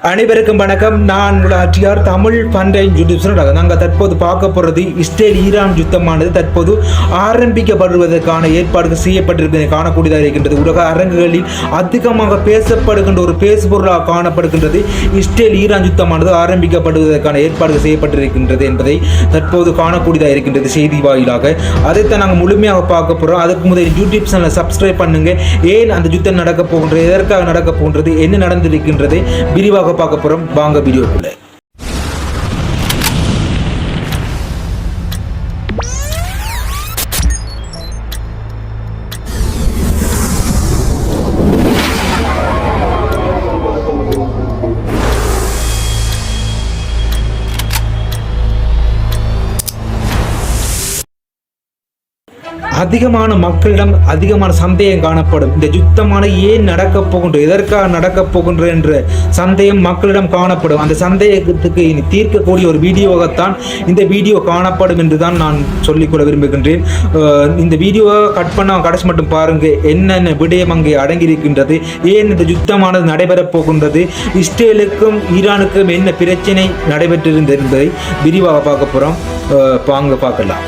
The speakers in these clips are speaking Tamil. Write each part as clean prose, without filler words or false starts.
அனைவருக்கும் வணக்கம். நான் உங்கள் தமிழ் பண்டைன் யூடியூப். நாங்கள் தற்போது பார்க்க போகிறது இஸ்ரேல் ஈரான் யுத்தமானது தற்போது ஆரம்பிக்கப்படுவதற்கான ஏற்பாடுகள் செய்யப்பட்டிருப்பதை காணக்கூடியதாக இருக்கின்றது. உலக அரங்குகளில் அதிகமாக பேசப்படுகின்ற ஒரு பேசுபொருளாக காணப்படுகின்றது. இஸ்ரேல் ஈரான் யுத்தமானது ஆரம்பிக்கப்படுவதற்கான ஏற்பாடுகள் செய்யப்பட்டிருக்கின்றது என்பதை தற்போது காணக்கூடியதாக இருக்கின்றது செய்தி வாயிலாக. அதைத்தான் நாங்கள் முழுமையாக பார்க்க போகிறோம். அதுக்கு முதல் யூடியூப் சேனலை சப்ஸ்கிரைப் பண்ணுங்க. ஏன் அந்த யுத்தம் நடக்கப் போகின்றது, எதற்காக நடக்கப் போகின்றது, என்ன நடந்திருக்கின்றது விரிவாக பார்க்க போறோம். வாங்க வீடியோக்குள்ள. அதிகமான மக்களிடம் அதிகமான சந்தேகம் காணப்படும். இந்த யுத்தமான ஏன் நடக்கப் போகின்றது, எதற்காக நடக்கப் போகின்றது என்ற சந்தேகம் மக்களிடம் காணப்படும். அந்த சந்தேகத்துக்கு இனி தீர்க்கக்கூடிய ஒரு வீடியோவாகத்தான் இந்த வீடியோ காணப்படும் என்று தான் நான் சொல்லிக்கொள்ள விரும்புகின்றேன். இந்த வீடியோவை கட் பண்ண கடைசி மட்டும் பாருங்க, என்னென்ன விடயம் அங்கே அடங்கியிருக்கின்றது, ஏன் இந்த யுத்தமானது நடைபெறப் போகின்றது, இஸ்ரேலுக்கும் ஈரானுக்கும் என்ன பிரச்சனை நடைபெற்றிருந்தது என்பதை விரிவாக பார்க்க போகிறோம். வாங்க பார்க்கலாம்.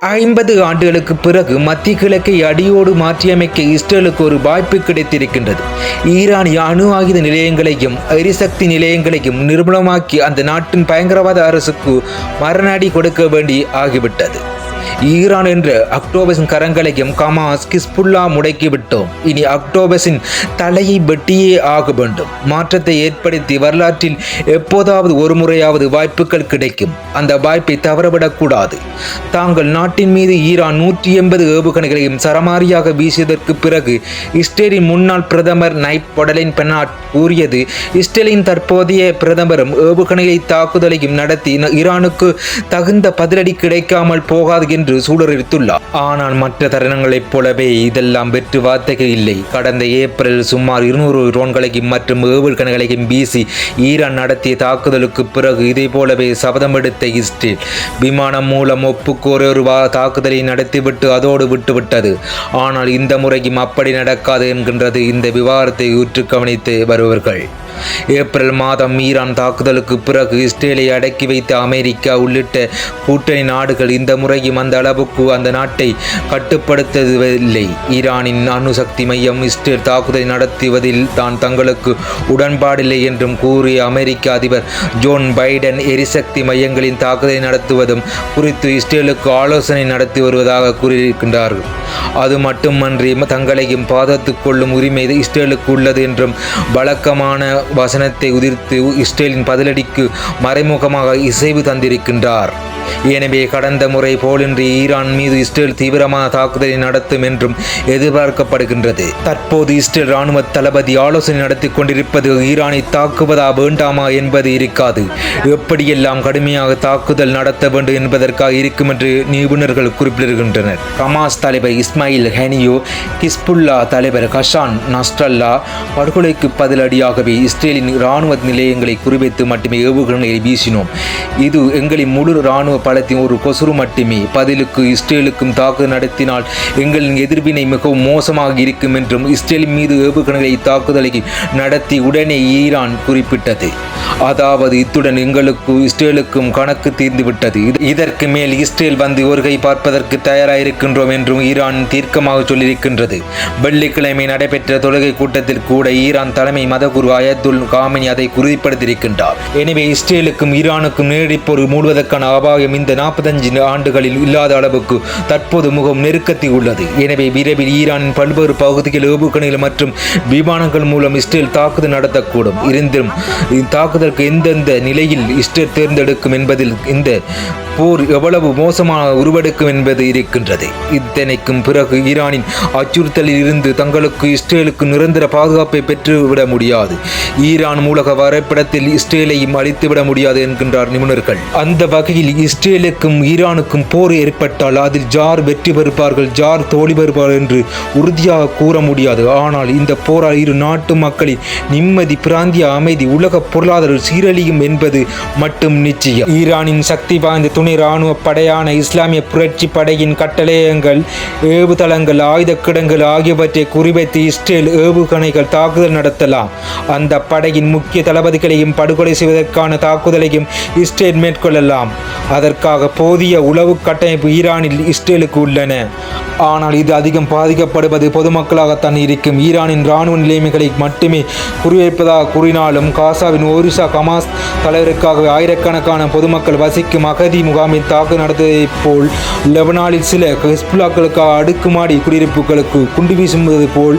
50 ஆண்டுகளுக்கு பிறகு மத்திய கிழக்கை அடியோடு மாற்றியமைக்க இஸ்ரேலுக்கு ஒரு வாய்ப்பு கிடைத்திருக்கின்றது. ஈரானிய அணு ஆயுத நிலையங்களையும் எரிசக்தி நிலையங்களையும் நிர்மூலமாக்கி அந்த நாட்டின் பயங்கரவாத அரசுக்கு மரணஅடி கொடுக்க வேண்டி ஆகிவிட்டது. ஈரான் என்ற அக்டோபஸின் கரங்களையும் ஹமாஸ், ஹிஸ்புல்லா முடக்கிவிட்டோம். இனி அக்டோபஸின் தலையை வெட்டியே ஆக வேண்டும். மாற்றத்தை ஏற்படுத்தி வரலாற்றில் எப்போதாவது ஒரு முறையாவது வாய்ப்புகள் கிடைக்கும். அந்த வாய்ப்பை தவறவிடக்கூடாது. தாங்கள் நாட்டின் மீது ஈரான் 180 ஏவுகணைகளையும் சரமாரியாக வீசியதற்கு பிறகு இஸ்ரேலின் முன்னாள் பிரதமர் நைப் பொடலின் பெனாட் கூறியது, இஸ்ரேலின் தற்போதைய பிரதமரும் ஏவுகணையை தாக்குதலையும் நடத்தி ஈரானுக்கு தகுந்த பதிலடி கிடைக்காமல் போகாது என்று சூழறிவித்துள்ளார். ஆனால் மற்ற தருணங்களைப் போலவே இதெல்லாம் வெற்று வார்த்தைகள் இல்லை. கடந்த ஏப்ரலில் சுமார் 200 ட்ரோன்களையும் மற்றும் ஏவுகணைகளையும் வீசி ஈரான் நடத்திய தாக்குதலுக்கு பிறகு இதே போலவே சபதம் எடுத்த இஸ்ரேல் விமானம் மூலம் ஒப்புக்கோர ஒரு தாக்குதலை நடத்திவிட்டு அதோடு விட்டுவிட்டது. ஆனால் இந்த முறையும் அப்படி நடக்காது என்கின்றது இந்த விவகாரத்தை உற்று கவனித்து வருபவர்கள். ஏப்ரல் மாதம் ஈரான் தாக்குதலுக்கு பிறகு இஸ்ரேலை அடக்கி வைத்த அமெரிக்கா உள்ளிட்ட கூட்டணி நாடுகள் இந்த முறையும் அந்த அளவுக்கு அந்த நாட்டை கட்டுப்படுத்தவில்லை. ஈரானின் அணுசக்தி மையம் இஸ்ரேல் தாக்குதலை நடத்துவதில் தான் தங்களுக்கு உடன்பாடில்லை என்றும் கூறிய அமெரிக்க அதிபர் ஜோன் பைடன் எரிசக்தி மையங்களின் தாக்குதலை நடத்துவதும் குறித்து இஸ்ரேலுக்கு ஆலோசனை நடத்தி வருவதாக கூறியிருக்கின்றார்கள். அது மட்டுமன்றி தங்களையும் பாதுகாத்துக் கொள்ளும் உரிமை இஸ்ரேலுக்கு உள்ளது என்றும் வழக்கமான வசனத்தை உதிர்த்து இஸ்ரேலின் பதிலடிக்கு மறைமுகமாக இசைவு தந்திருக்கின்றார். எனவே கடந்த முறை போலின்றி ஈரான் மீது இஸ்ரேல் தீவிரமான தாக்குதலை நடத்தும் என்றும் எதிர்பார்க்கப்படுகின்றது. தற்போது இஸ்ரேல் இராணுவ தளபதி ஆலோசனை நடத்தி கொண்டிருப்பது ஈரானை தாக்குவதா வேண்டாமா என்பது இருக்காது, எப்படியெல்லாம் கடுமையாக தாக்குதல் நடத்த வேண்டும் என்பதற்காக இருக்கும் என்று நிபுணர்கள் குறிப்பிடுகின்றனர். ஹமாஸ் தலைவர் இஸ்மாயில் ஹனியோ, ஹிஸ்புல்லா தலைவர் ஹசான் நஸ்ரல்லா படுகொலைக்கு பதிலடியாகவே இஸ்ரேலின் இராணுவ நிலையங்களை குறிவைத்து மட்டுமே ஏவுகணைகளை வீசினோம். இது எங்களின் முழு இராணுவ பலத்தின் ஒரு கொசுறு மட்டுமே. பதிலுக்கு இஸ்ரேலுக்கும் தாக்குதல் நடத்தினால் எங்களின் எதிர்வினை மிகவும் மோசமாக இருக்கும் என்றும் இஸ்ரேலின் மீது ஏவுகணைகளை தாக்குதலை நடத்தி உடனே ஈரான் குறிப்பிட்டது. அதாவது இத்துடன் எங்களுக்கு இஸ்ரேலுக்கும் கணக்கு தீர்ந்துவிட்டது. இதற்கு மேல் இஸ்ரேல் வந்து ஒருகை பார்ப்பதற்கு தயாராயிருக்கின்றோம் என்றும் ஈரான் தீர்க்கமாக சொல்லியிருக்கின்றது. வெள்ளிக்கிழமை நடைபெற்ற தொழுகை கூட்டத்தில் கூட ஈரான் தலைமை மதகுரு அயத்துல் காமினி அதை உறுதிப்படுத்தியிருக்கின்றார். எனவே இஸ்ரேலுக்கும் ஈரானுக்கும் நேரடி போர் மூடுவதற்கான அபாயம் இந்த 45 ஆண்டுகளில் இல்லாத அளவுக்கு தற்போது முகம் நெருக்கத்தில் உள்ளது. எனவே விரைவில் ஈரானின் பல்வேறு பகுதிகள் ஏவுகணைகள் மற்றும் விமானங்கள் மூலம் இஸ்ரேல் தாக்குதல் நடத்தக்கூடும். இருந்தும் தாக்குதலுக்கு எந்தெந்த நிலையில் இஸ்ரேல் தேர்ந்தெடுக்கும் என்பதில் இந்த போர் எவ்வளவு மோசமாக உருவெடுக்கும் என்பது இருக்கின்றது. இத்தனைக்கும் பிறகு ஈரானின் அச்சுறுத்தலில் இருந்து தங்களுக்கு இஸ்ரேலுக்கு நிரந்தர பாதுகாப்பை பெற்றுவிட முடியாது. ஈரான் மூலக வரைபடத்தில் இஸ்ரேலையும் அழித்துவிட முடியாது என்கின்றார் நிபுணர்கள். அந்த வகையில் இஸ்ரேலுக்கும் ஈரானுக்கும் போர் ஏற்பட்டால் அதில் ஜார் வெற்றி பெறுவார்கள், ஜார் தோல்வி பெறுவார்கள் என்று உறுதியாக கூற முடியாது. ஆனால் இந்த போரால் இரு நாட்டு மக்களின் நிம்மதி, பிராந்திய அமைதி, உலக பொருளாதார நாடு சீரழியும் என்பது மட்டும் நிச்சயம். ஈரானின் சக்தி வாய்ந்த துணை இராணுவ படையான இஸ்லாமிய புரட்சி படையின் கட்டளையங்கள், ஏவுதளங்கள், ஆயுத கிடங்குகள் ஆகியவற்றை குறிவைத்து இஸ்ரேல் ஏவுகணைகள் தாக்குதல் நடத்தலாம். அந்த படையின் முக்கிய தளபதிகளையும் படுகொலை செய்வதற்கான தாக்குதலையும் இஸ்ரேல் மேற்கொள்ளலாம். அதற்காக போதிய உளவு கட்டமைப்பு ஈரானில் இஸ்ரேலுக்கு உள்ளன. ஆனால் இது அதிகம் பாதிக்கப்படுவது பொதுமக்களாகத்தான் இருக்கும். ஈரானின் இராணுவ நிலைமைகளை மட்டுமே குறிவைப்பதாக கூறினாலும் காசாவின் ஒரிசா ஹமாஸ் தலைவருக்காக ஆயிரக்கணக்கான பொதுமக்கள் வசிக்கும் அகதி முகாமில் தாக்குதல் நடத்தியதைப் போல், லெபனானில் சில ஹெஸ்புல்லாக்களுக்காக அடுக்குமாடி குடியிருப்புகளுக்கு குண்டு வீசுவது போல்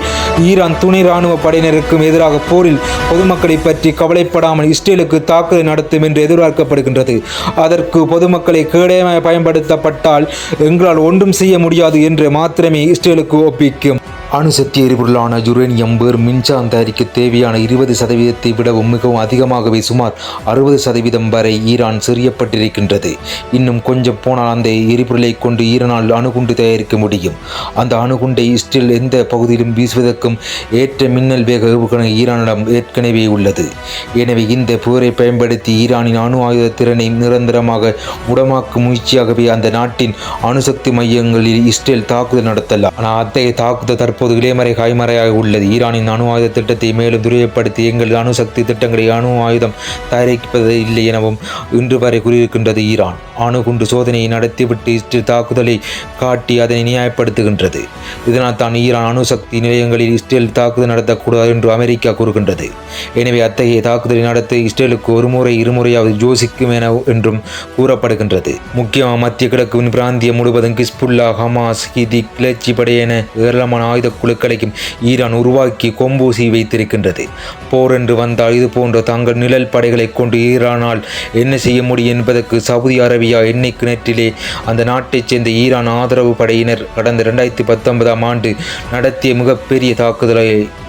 ஈரான் துணை இராணுவ படையினருக்கும் எதிராக போரில் பொதுமக்களை பற்றி கவலைப்படாமல் இஸ்ரேலுக்கு தாக்குதல் நடத்தும் என்று எதிர்பார்க்கப்படுகின்றது. அதற்கு பொதுமக்களை கேடயமாக பயன்படுத்தப்பட்டால் எங்களால் ஒன்றும் செய்ய முடியாது என்று மாத்திரமே இஸ்ரேலுக்கு ஒப்பிக்கும். அணுசக்தி எரிபொருளான யுரேனியம் வேறு மின்சாரம் தயாரிக்க தேவையான 20% விடவும் மிகவும் அதிகமாகவே சுமார் 60% வரை ஈரான் செறியப்பட்டிருக்கின்றது. இன்னும் கொஞ்சம் போனால் அந்த எரிபொருளை கொண்டு ஈரானால் அணுகுண்டு தயாரிக்க முடியும். அந்த அணுகுண்டை இஸ்ரேல் எந்த பகுதியிலும் வீசுவதற்கும் ஏற்ற மின்னல் வேக ஏவுகணை ஈரானிடம் ஏற்கனவே உள்ளது. எனவே இந்த போரை பயன்படுத்தி ஈரானின் அணு ஆயுத திறனை நிரந்தரமாக முடமாக்கும் முயற்சியாகவே அந்த நாட்டின் அணுசக்தி மையங்களில் இஸ்ரேல் தாக்குதல் நடத்தலாம். ஆனால் அத்தகைய தாக்குதல் தற்போது இளைமறை காய்மறையாக உள்ளது. ஈரானின் அணு ஆயுத திட்டத்தை மேலும் துரிதப்படுத்தி எங்கள் அணுசக்தி திட்டங்களை அணு ஆயுதம் தயாரிப்பது இல்லை எனவும் இன்று வரை கூறியிருக்கின்றது. ஈரான் அணுகுண்டு சோதனையை நடத்திவிட்டு இஸ்ரேல் தாக்குதலை காட்டி அதனை நியாயப்படுத்துகின்றது. இதனால் தான் ஈரான் அணுசக்தி நிலையங்களில் இஸ்ரேல் தாக்குதல் நடத்தக்கூடாது என்று அமெரிக்கா கூறுகின்றது. எனவே அத்தகைய தாக்குதலை நடத்த இஸ்ரேலுக்கு ஒரு முறை இருமுறையாவது யோசிக்கும் என்றும் கூறப்படுகின்றது. முக்கியமாக மத்திய கிழக்கு பிராந்தியம் முழுவதும் ஹிஸ்புல்லா, ஹமாஸ், ஹிதி கிளர்ச்சி படை என ஏராளமான ஆயுத குழுக்களையும் ஈரான் உருவாக்கி கொம்பூசி வைத்திருக்கின்றது. போர் என்று வந்தால் இது போன்ற தங்கள் நிழல் படைகளை கொண்டு ஈரானால் என்ன செய்ய முடியும் என்பதற்கு சவுதி அரேபியா எண்ணெய் கிணற்றிலே அந்த நாட்டைச் சேர்ந்த ஈரான் ஆதரவு படையினர் கடந்த 2019ஆம் ஆண்டு நடத்திய மிகப்பெரிய தாக்குதலை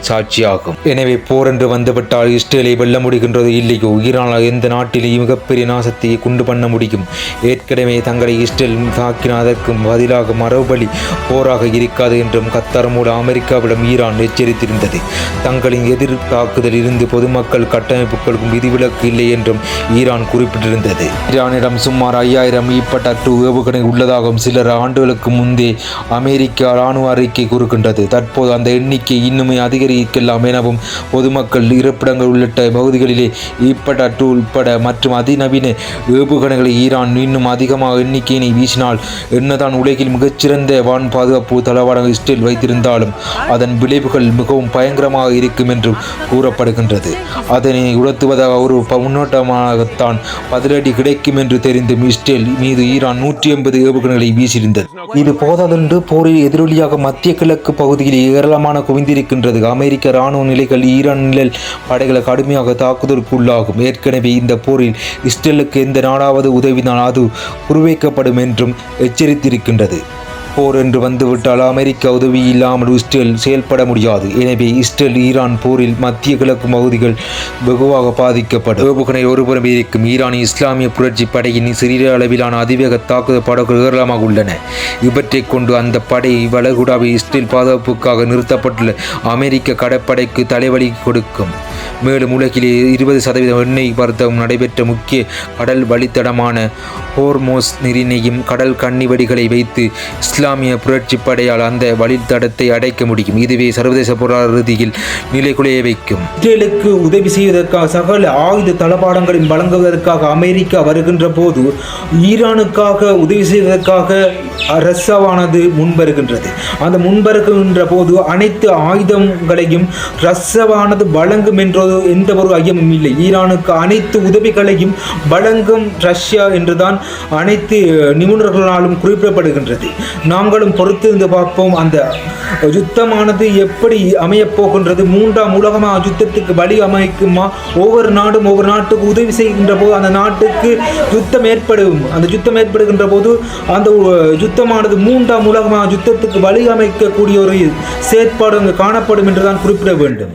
சாட்சியாகும். எனவே போர் என்று வந்துவிட்டால் இஸ்ரேலை வெல்ல முடிகின்றது இல்லையோ, ஈரானால் எந்த நாட்டிலேயும் மிகப்பெரிய நாசத்தை குண்டு பண்ண முடியும். ஏற்கனவே தங்களை இஸ்ரேல் தாக்கின அதற்கு பதிலாக மறுபடி போராக இருக்காது என்றும் கத்தார் மூலம் அமெரிக்காவிடம் ஈரான் எச்சரித்திருந்தது. தங்களின் எதிர் தாக்குதல் இருந்து பொதுமக்கள் கட்டமைப்புகளுக்கும் விதிவிலக்கு இல்லை என்றும் ஈரான் குறிப்பிட்டிருந்தது. ஈரானிடம் சுமார் 5000 ஈப்பட்ட ஏவுகணை உள்ளதாகவும் சிலர் ஆண்டுகளுக்கு முன்பே அமெரிக்க இராணுவ அறிக்கை கூறுகின்றது. தற்போது அந்த எண்ணிக்கை இன்னுமே அதிகரிக்கலாம் எனவும் பொதுமக்கள் இருப்பிடங்கள் உள்ளிட்ட பகுதிகளிலே ஈப்பட்ட உட்பட மற்றும் அதிநவீன ஏவுகணைகளை ஈரான் இன்னும் அதிகமாக எண்ணிக்கையினை வீசினால் என்னதான் உலகில் மிகச்சிறந்த வான் பாதுகாப்பு தளவாடங்கள் இஸ்ரேல் வைத்திருந்தாலும் அதன் விளைவுகள் மிகவும் பயங்கரமாக இருக்கும் என்று கூறப்படுகின்றது. அதனை உணர்த்துவதாக ஒரு முன்னோட்டமாகத்தான் பதிலடி கிடைக்கும் என்று தெரிந்தும் இஸ்ரேல் மீது ஈரான் 180 ஏவுகணைகளை வீசியிருந்தது. இது போதாதென்று போரில் எதிரொலியாக மத்திய கிழக்கு பகுதியில் ஏராளமான குவிந்திருக்கின்றது. அமெரிக்க இராணுவ நிலைகள் ஈரான் நிழல் படைகளை கடுமையாக தாக்குதலுக்கு உள்ளாகும். ஏற்கனவே இந்த போரில் இஸ்ரேலுக்கு எந்த நாடாவது உதவினால் அது குறிவைக்கப்படும் என்றும் எச்சரித்திருக்கின்றது. போர் என்று வந்துவிட்டால் அமெரிக்கா உதவி இல்லாமல் இஸ்ரேல் செயல்பட முடியாது. எனவே இஸ்ரேல் ஈரான் போரில் மத்திய கிழக்கு பகுதிகள் வெகுவாக பாதிக்கப்படும். ஏவுகணை ஒருபுறம் இருக்கும். ஈரானின் இஸ்லாமிய புரட்சி படையின் சிறிய அளவிலான அதிவேக தாக்குதல் படகுகள் ஏராளமாக உள்ளன. இவற்றை கொண்டு அந்த படை வளைகுடாவில் இஸ்ரேல் பாதுகாப்புக்காக நிறுத்தப்பட்டுள்ள அமெரிக்க கடற்படைக்கு தலைவலி கொடுக்கும். மேலும் உலகிலே 20% எண்ணெய் வர்த்தகம் நடைபெற்ற முக்கிய கடல் வழித்தடமான ஹோர்மோஸ் நீரிணையும் கடல் கன்னிவெடிகளை வைத்து இஸ்லாமிய புரட்சி படையால் அந்த வழித்தடத்தை அடைக்க முடியும். இதுவே சர்வதேச பொருளாதார ரீதியில் நிலைகுலைய வைக்கும். இஸ்ரேலுக்கு உதவி செய்வதற்காக சகல ஆயுத தளபாடங்களையும் வழங்குவதற்காக அமெரிக்கா வருகின்ற போது ஈரானுக்காக உதவி செய்வதற்காக ரஷ்யாவானது முன்வருகின்றது. அந்த முன்வருகின்ற போது அனைத்து ஆயுதங்களையும் ரஷ்யாவானது வழங்கும் என்ற எந்த ஒரு ஐயமும் இல்லை. ஈரானுக்கு அனைத்து உதவிகளையும் வழங்கும் ரஷ்யா என்றுதான் அனைத்து நிபுணர்களாலும் குறிப்பிடப்படுகின்றது. நாங்களும் பொறுத்திருந்து பார்ப்போம் அந்த யுத்தமானது எப்படி அமையப் போகின்றது. 3ஆம் உலக யுத்தத்துக்கு வழி அமைக்குமா? ஒவ்வொரு நாடும் ஒவ்வொரு நாட்டுக்கு உதவி செய்கின்ற போது அந்த நாட்டுக்கு யுத்தம் ஏற்படும். அந்த யுத்தம் ஏற்படுகின்ற போது அந்த யுத்தமானது 3ஆம் உலக யுத்தத்துக்கு வழி அமைக்கக்கூடிய ஒரு செயற்பாடு அங்கு காணப்படும் என்றுதான் குறிப்பிட வேண்டும்.